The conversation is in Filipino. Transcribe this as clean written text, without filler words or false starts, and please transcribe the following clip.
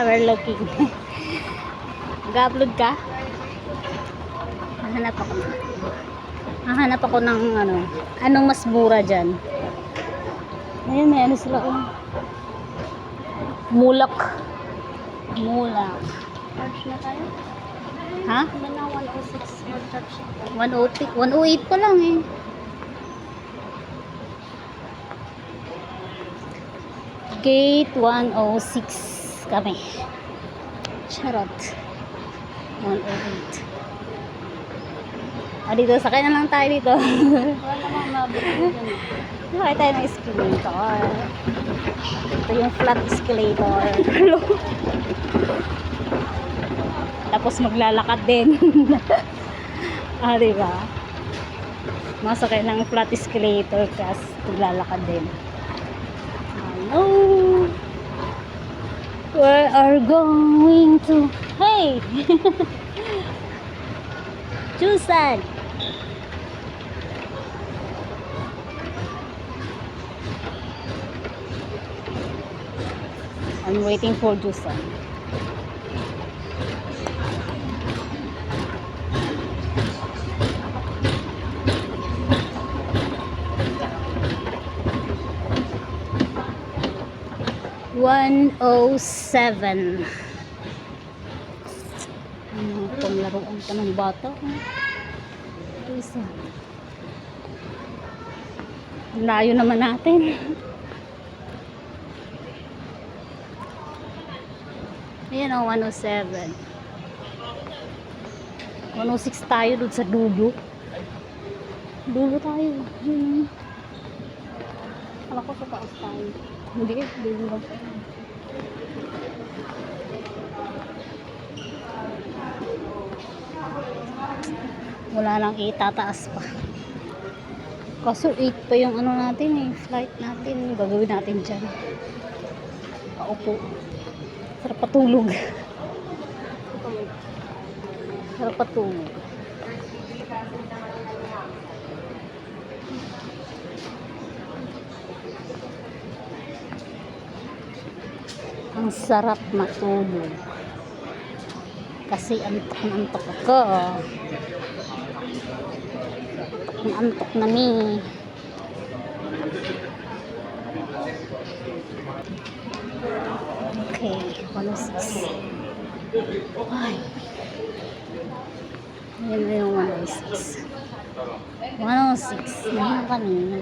We're looking. Mag-upload ka? Hahanap ako. Hahanap ako ng ano. Anong mas mura dyan? Ayun, may ano sila. Oh. Mulak. Mulak. Charge na tayo? Ha? Mana 106 or charge na. 108, 108 pa lang eh. Gate 106 kami. Charot. 108. Dito, sakay na lang tayo dito. Wala namang mabili dyan. Sakay tayo ng escalator. Ito yung flat escalator. Tapos maglalakad din. Diba? Masakay ng flat escalator kasi maglalakad din. Hello! We are going to... Hey! Jusan! I'm waiting for Jusan. $107. Panglaruan ka ng bata. Ito isa. Layo naman natin. Ayan o, 107. 106 tayo doon sa dulo. Dulo tayo. Kala ko sa taas tayo. Hindi, dulo lang tayo. Wala lang itataas pa. Kaso 8 pa yung ano natin eh, flight natin. Gagawin natin dyan. Paupo. Sarap patulog. Sarap patulog. Ang sarap matulog. Kasi antok na antok ako. Antok na ni. Okay, 106. Ay. Ayan na yung 106. 106. Nahin kanina.